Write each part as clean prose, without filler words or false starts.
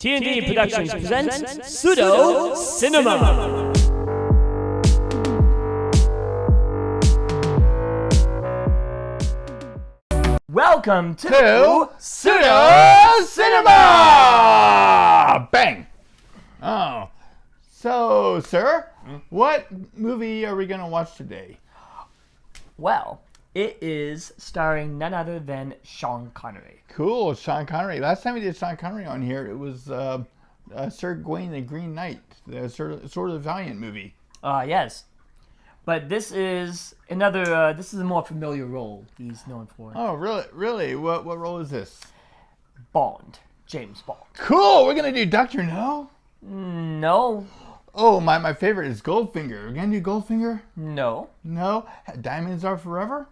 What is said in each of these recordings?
T&D Productions presents Pseudo Cinema. Welcome to Pseudo Cinema! Bang! Oh. So, sir, what movie are we going to watch today? Well, it is starring none other than Sean Connery. Cool, Sean Connery. Last time we did Sean Connery on here, it was Sir Gawain the Green Knight, the sort of Valiant movie. Yes. But this is another, this is a more familiar role he's known for. Oh, really? What role is this? Bond. James Bond. Cool, we're going to do Dr. No? No. Oh, my favorite is Goldfinger. We're going to do Goldfinger? No. No? Diamonds Are Forever?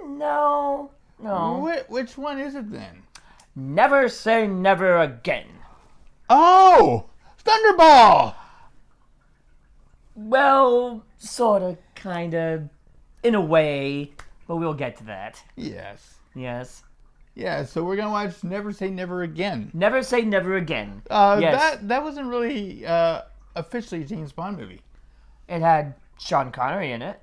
No. Which one is it then? Never Say Never Again. Oh! Thunderball! Well, sorta, kinda, in a way, but we'll get to that. Yes. Yes. Yeah, so we're going to watch Never Say Never Again. Never Say Never Again. Yes. That wasn't really officially a James Bond movie. It had Sean Connery in it.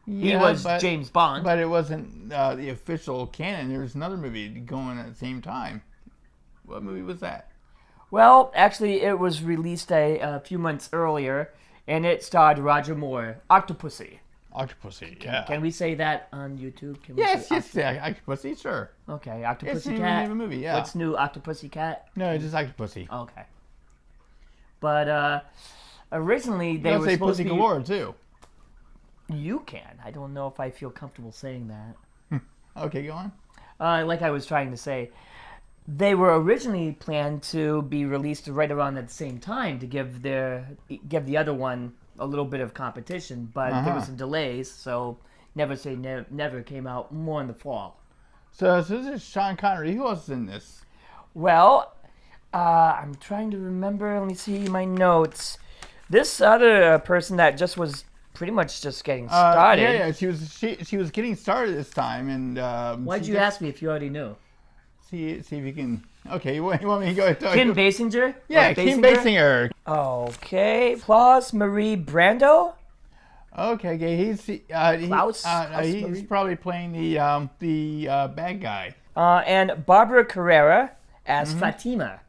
He was James Bond. But it wasn't the official canon. There was another movie going at the same time. What movie was that? Well, actually, it was released a few months earlier, and it starred Roger Moore. Octopussy. Octopussy, yeah. Can we say that on YouTube? Can we Yes, say Octopussy, sure. Okay, Octopussy It's the Cat. name of a movie, yeah. What's new, Octopussy Cat? No, it's just Octopussy. Okay. But originally they You were say supposed Pussy to be... Galore, too. You can. I don't know if I feel comfortable saying that. Okay, go on. Like I was trying to say, they were originally planned to be released right around at the same time to give the other one a little bit of competition, but there were some delays, so Never Say Never came out more in the fall. So this is Sean Connery. Who else is in this? Well, I'm trying to remember. Let me see my notes. This other person that just was pretty much just getting started. Yeah. She was getting started this time, and why'd you ask me if you already knew? See if you can. Okay, you want me to go ahead? Kim Basinger? Yeah, Kim Basinger. Okay, Klaus Marie Brando. Okay, he's probably playing the bad guy. And Barbara Carrera as Fatima.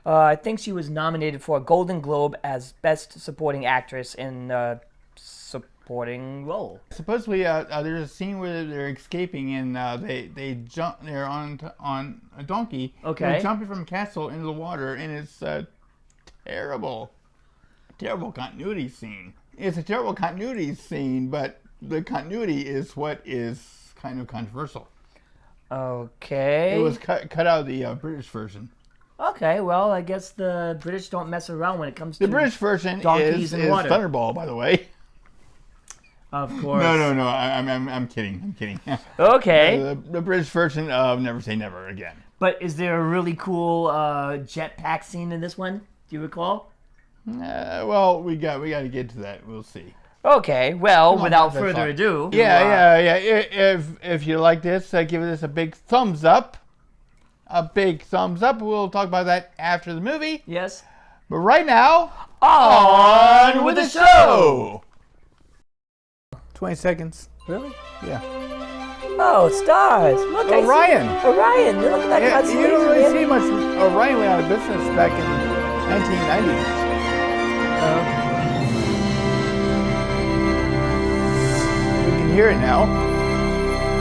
I think she was nominated for a Golden Globe as Best Supporting Actress in supporting role. Supposedly, there's a scene where they're escaping and they jump. They're on a donkey. Okay. They're jumping from a castle into the water, and it's a terrible continuity scene. It's a terrible continuity scene, but the continuity is what is kind of controversial. Okay. It was cut out of the British version. Okay, well, I guess the British don't mess around when it comes to the British version donkeys and water. Thunderball, by the way. Of course. No. I'm kidding. Okay. The British version of Never Say Never Again. But is there a really cool jetpack scene in this one? Do you recall? Well, we got to get to that. We'll see. Okay. Well, without further ado. Yeah. If you like this, give this a big thumbs up. A big thumbs up. We'll talk about that after the movie. Yes. But right now, on with the show. 20 seconds. Really? Yeah. Oh, stars. Look, Orion. Orion. Look at that. Yeah, you don't really see much Orion went out of business back in the 1990s. You can hear it now.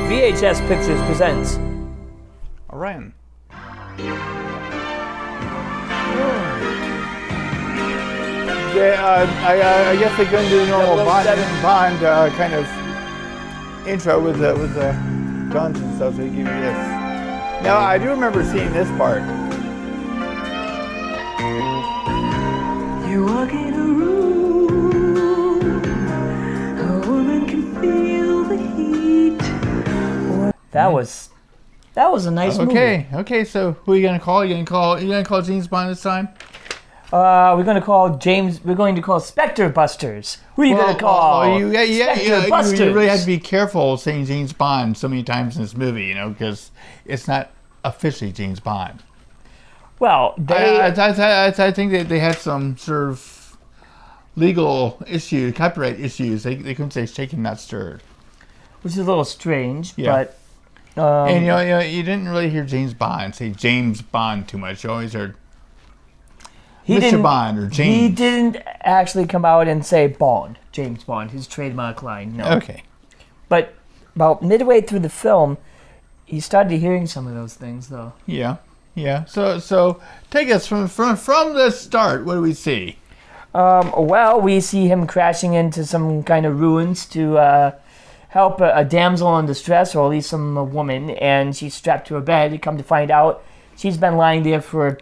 VHS Pictures presents Orion. Yeah, I guess they're going to do the normal Bond kind of intro with the guns and stuff, so they give you this. Now, I do remember seeing this part. You walk in a room, a woman can feel the heat. That was a nice movie. Okay, so who are you gonna call? You gonna call James Bond this time? We're going to call Spectre Busters. Who are you going to call? You really have to be careful saying James Bond so many times in this movie, because it's not officially James Bond. Well, I think that they had some sort of legal issue, copyright issues. They couldn't say shaken, not stirred. which is a little strange, Yeah. but And you didn't really hear James Bond say James Bond too much. You always heard Mr. Bond or James. He didn't actually come out and say Bond, James Bond, his trademark line. No. Okay. But about midway through the film, he started hearing some of those things, though. Yeah. So take us from the start. What do we see? Well, we see him crashing into some kind of ruins to help a damsel in distress, or at least some woman, and she's strapped to a bed. You come to find out, she's been lying there for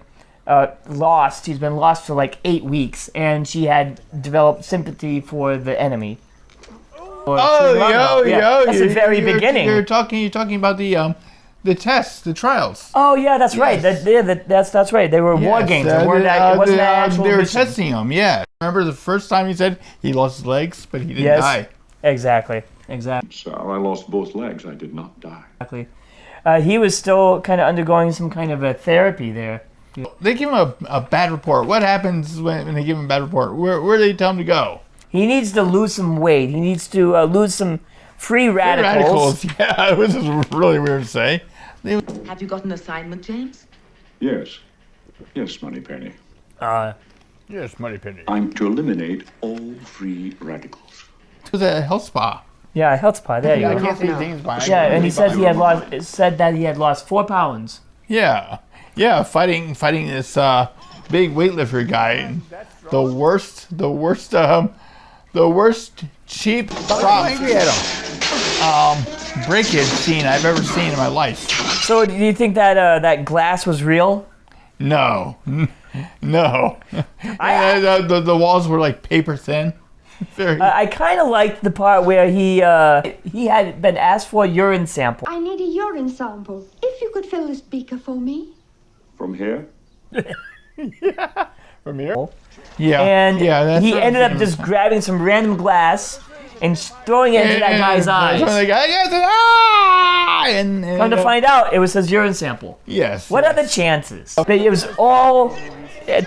lost. She's been lost for like 8 weeks, and she had developed sympathy for the enemy. That's the very beginning. You're talking about the tests, the trials. Oh yeah, that's right. Yes. That's right. They were war games. It wasn't an actual They were mission. testing him. Yeah. Remember the first time he said he lost his legs, but he didn't Yes. die. Exactly. So I lost both legs. I did not die. He was still kind of undergoing some kind of a therapy there. They give him a bad report. What happens when they give him a bad report? Where do they tell him to go? He needs to lose some weight. He needs to lose some free radicals. Yeah, this is really weird to say. Have you got an assignment, James? Yes. Yes, Moneypenny. Yes, Moneypenny. I'm to eliminate all free radicals. It was a health spa. Yeah, health spa. There you I go. can't say James Bond. Yeah, and he said that he had lost 4 pounds. Yeah, fighting this big weightlifter guy. And the worst cheap prop breakage scene I've ever seen in my life. So, do you think that that glass was real? No. The walls were like paper thin. Very. I kind of liked the part where he had been asked for a urine sample. I need a urine sample. If you could fill this beaker for me. From here? From here? Yeah. And that's he what ended I'm up saying. just grabbing some random glass and throwing it into that guy's eyes. The guy gets an eye! And Come to find out, it was his urine sample. yes. What are the chances? But it was all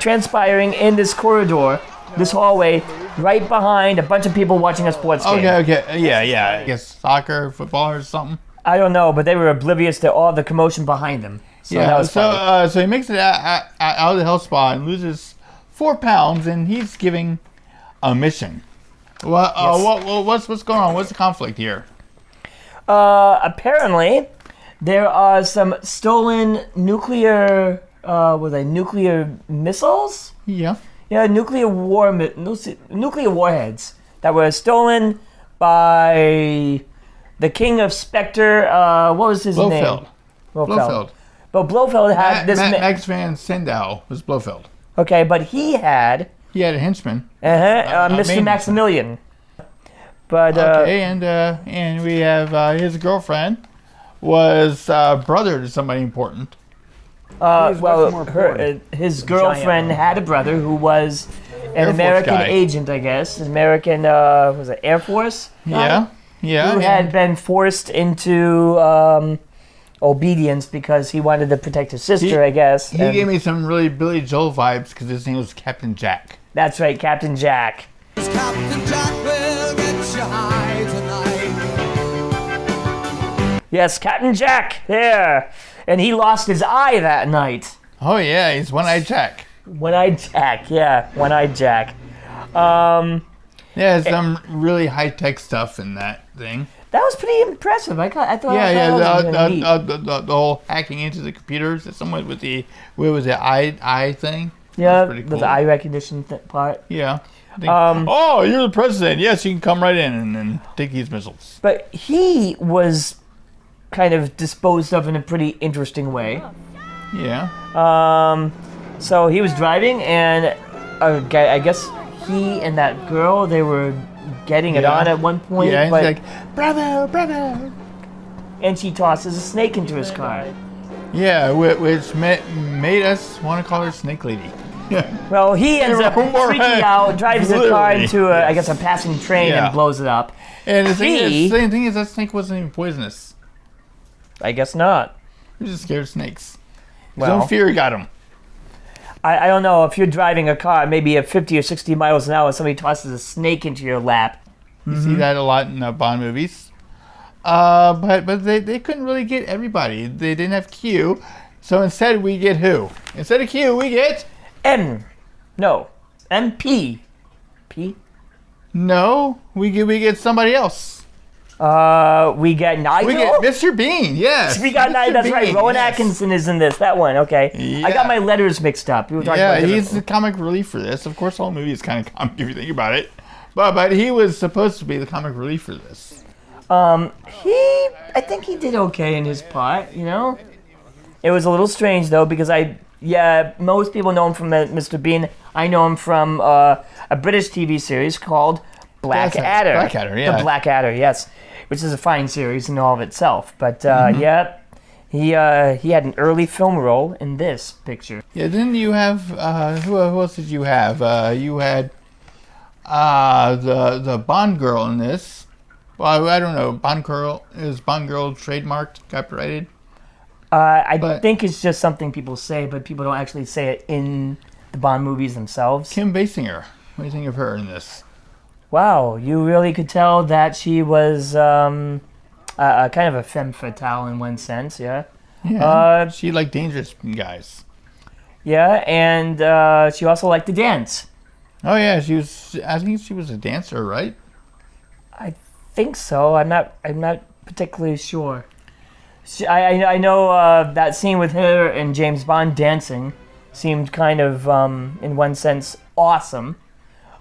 transpiring in this corridor, this hallway, right behind a bunch of people watching a sports game. Okay. Yeah. I guess soccer, football, or something. I don't know, but they were oblivious to all the commotion behind them. So that was funny. So he makes it out of the health spa and loses 4 pounds, and he's giving a mission. Well, what's going on? What's the conflict here? Apparently, there are some stolen nuclear missiles? Yeah. Yeah, nuclear warheads that were stolen by the King of Spectre. What was his name? Blofeld. But Blofeld had this. Max van Sydow was Blofeld. Okay, but he had He had a henchman. Mr. main Maximilian. But Okay, and we have his girlfriend was brother to somebody important. his girlfriend had a brother who was an Air Force American guy. agent, I guess. American, was it Air Force? Yeah. Who had been forced into obedience because he wanted to protect his sister, I guess. He gave me some really Billy Joel vibes because his name was Captain Jack. That's right, Captain Jack. Captain Jack will get you high tonight. Yes, Captain Jack, there. And he lost his eye that night. Oh yeah, he's One-Eyed Jack. One-Eyed Jack, yeah, One-Eyed Jack. Yeah, some really high-tech stuff in that thing. That was pretty impressive. I thought that was really neat. The whole hacking into the computers. Someone with the eye thing. Yeah, pretty the cool. eye recognition part. Yeah. Oh, you're the president. Yes, you can come right in and take these missiles. But he was kind of disposed of in a pretty interesting way. Yeah. So he was driving, and I guess he and that girl, they were getting it on at one point. Yeah, and but, he's like, bravo. and she tosses a snake into his car. Yeah, which made us want to call her Snake Lady. Well, he ends up freaking out, drives the car Literally. into a passing train Yeah. and blows it up. And the thing is, that snake wasn't even poisonous. I guess not. He was just scared of snakes. His Well, own fear got him. I don't know, if you're driving a car, maybe at 50 or 60 miles an hour, somebody tosses a snake into your lap. You see that a lot in Bond movies. But they couldn't really get everybody. They didn't have Q. So instead, we get who? Instead of Q, we get... MP. P? No, we get somebody else. We get Nigel? We get Mr. Bean, yes. We got Nigel, that's right. Rowan Atkinson is in this, that one, okay. Yeah. I got my letters mixed up. We were talking about he's the comic relief for this. Of course, all movies kind of comic if you think about it. But he was supposed to be the comic relief for this. I think he did okay in his part, you know? It was a little strange, though, because most people know him from Mr. Bean. I know him from a British TV series called Blackadder. Blackadder, yeah. The Blackadder, yes. Which is a fine series in all of itself. But, he had an early film role in this picture. Yeah, didn't you have, who else did you have? You had the Bond girl in this. Well, I don't know. Is Bond girl trademarked, copyrighted? I think it's just something people say, but people don't actually say it in the Bond movies themselves. Kim Basinger. What do you think of her in this? Wow, you really could tell that she was kind of a femme fatale in one sense, yeah. Yeah, she liked dangerous guys. Yeah, and she also liked to dance. Oh yeah, I think she was a dancer, right? I think so. I'm not particularly sure. I know that scene with her and James Bond dancing seemed kind of, in one sense, awesome.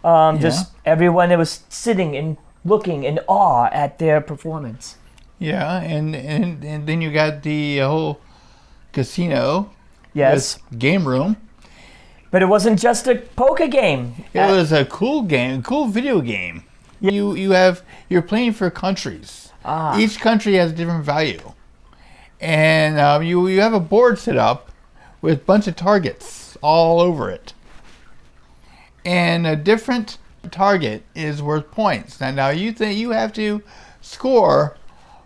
Just everyone that was sitting and looking in awe at their performance. Yeah, and then you got the whole casino. Yes. Game room. But it wasn't just a poker game. It was a cool game, cool video game. Yeah. You're playing for countries. Each country has a different value. And you have a board set up with a bunch of targets all over it. And a different target is worth points. Now you think you have to score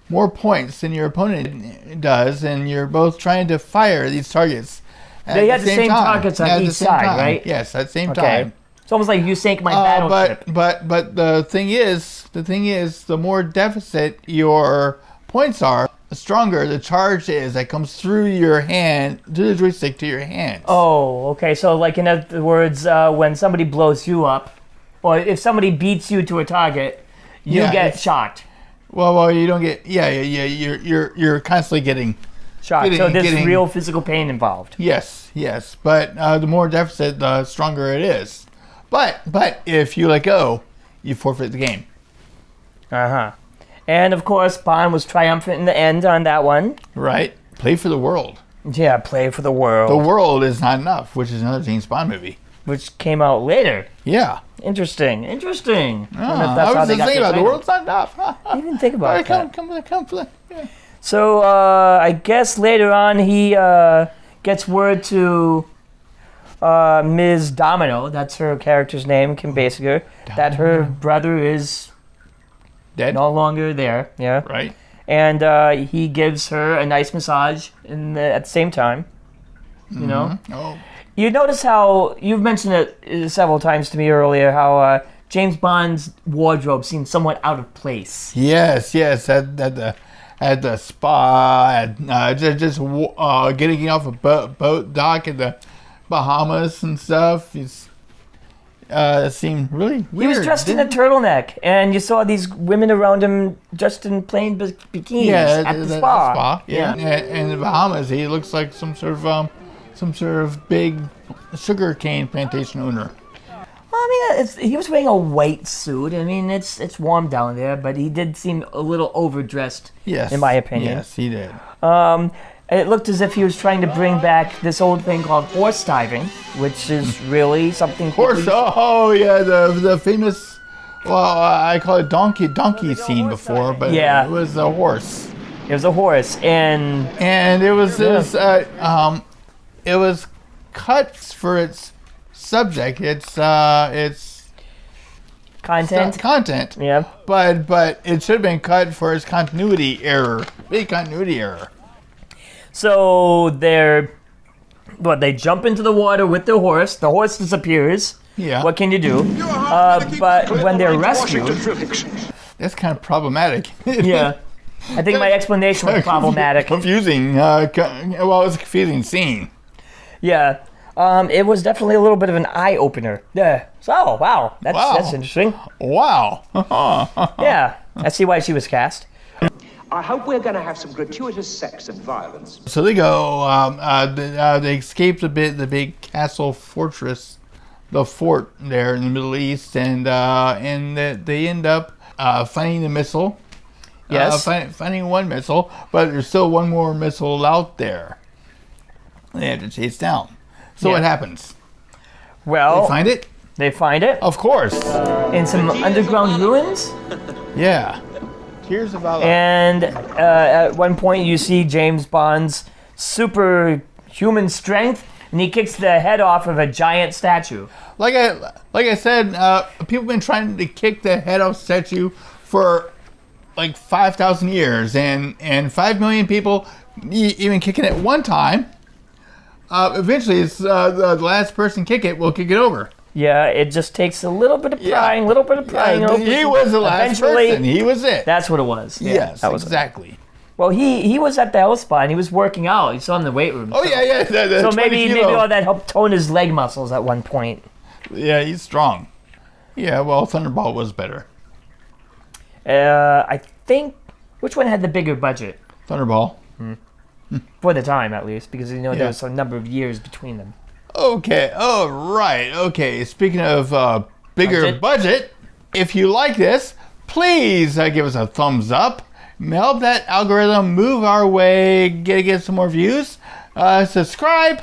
more points than your opponent does, and you're both trying to fire these targets. They had the same targets on each side, right? Yes, at the same time. It's almost like you sank my battleship. But the thing is, the more deficit your points are, the stronger the charge is that comes through your hand, through the joystick to your hands. Oh, okay. So, like, in other words, when somebody blows you up, or if somebody beats you to a target, you get shocked. Well, you don't get. Yeah. You're constantly getting shocked. So there's real physical pain involved. Yes. But the more deficit, the stronger it is. But if you let go, you forfeit the game. And of course, Bond was triumphant in the end on that one. Right. Play for the world. Yeah, play for the world. The world is not enough, which is another James Bond movie. Which came out later. Yeah. Interesting. I was just thinking about the world's not enough. I didn't think about that. Come. Yeah. So I guess later on he gets word to Ms. Domino, that's her character's name, Kim Basinger, that her brother is dead, no longer there. Yeah. Right. And he gives her a nice massage at the same time. You know. Oh. You notice how you've mentioned it several times to me earlier. How James Bond's wardrobe seems somewhat out of place. Yes. At the spa, just getting off a boat dock in the Bahamas and stuff. It seemed really weird. He was dressed in a turtleneck, and you saw these women around him dressed in plain bikinis at the spa. Yeah. And in the Bahamas, he looks like some sort of big sugar cane plantation owner. Well, I mean, he was wearing a white suit. I mean, it's warm down there, but he did seem a little overdressed, in my opinion. Yes, he did. It looked as if he was trying to bring back this old thing called horse diving, which is really something. Oh yeah, the famous. Well, I call it donkey scene before, but it was a horse. It was a horse, and it was cut for its subject. It's content. Content. Yeah. But it should have been cut for its continuity error. Big continuity error. So they're What, they jump into the water with their horse. The horse disappears. Yeah. What can you do? But when they're rescued, That's kind of problematic. yeah, I think my explanation was problematic. Confusing. Well, it was a confusing scene. Yeah, it was definitely a little bit of an eye opener. Yeah. So wow, that's interesting. Wow. Yeah, I see why she was cast. I hope we're going to have some gratuitous sex and violence. So they go. They escape the big castle fortress, the fort there in the Middle East, and they end up finding the missile. Yes. Finding one missile, but there's still one more missile out there. They have to chase down. So Yeah. what happens? Well, They find it? they find it Of course. in some underground ruins, Yeah. Here's about and at one point you see James Bond's superhuman strength, and he kicks the head off of a giant statue. like I said, people have been trying to kick the head off statue for like 5,000 years, and 5 million people even kicking it one time. Eventually, it's the last person kick it will kick it over. Yeah, it just takes a little bit of prying, He was the last Eventually, person. He was it. That's what it was. Yeah, Yes, that was it. exactly. Well, he was at the health spa and he was working out. You saw him in the weight room. Oh yeah. So maybe all that helped tone his leg muscles at one point. Yeah, he's strong. Yeah, well, Thunderball was better. I think which one had the bigger budget Thunderball. for the time, at least, because there Yeah. was a number of years between them. Okay. Oh, right. Okay. Speaking of bigger budget, if you like this, please give us a thumbs up. Help that algorithm move our way. Get some more views. Subscribe.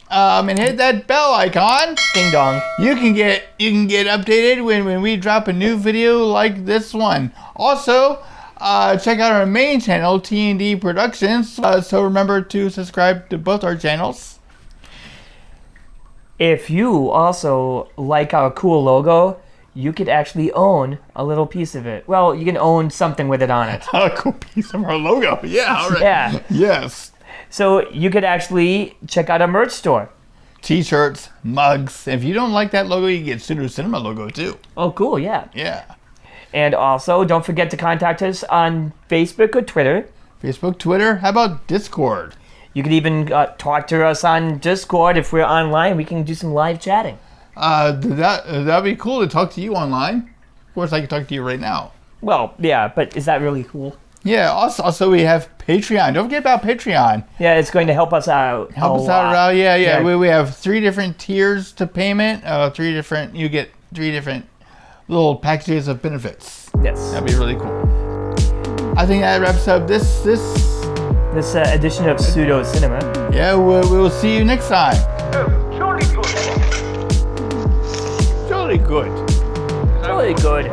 And hit that bell icon. Ding dong. You can get updated when we drop a new video like this one. Also, check out our main channel, T&D Productions. So remember to subscribe to both our channels. If you also like our cool logo, you could actually own a little piece of it. Well, you can own something with it on it. A cool piece of our logo. Yeah, all right. Yeah. Yes. So you could actually check out our merch store. T-shirts, mugs. If you don't like that logo, you can get Pseudo Cinema logo too. Oh, cool, yeah. Yeah. And also, don't forget to contact us on Facebook or Twitter. Facebook, Twitter. How about Discord? You could even talk to us on Discord. If we're online, we can do some live chatting. That'd be cool to talk to you online. Of course, I can talk to you right now. Well, yeah, but is that really cool? Yeah. Also, we have Patreon. Don't forget about Patreon. Yeah, it's going to help us out. Help us out. Yeah. We have 3 different tiers to payment. You get 3 different little packages of benefits. Yes. That'd be really cool. I think that wraps up this edition of Pseudo Cinema. Yeah, we'll see you next time. Jolly good. Jolly good. Really good.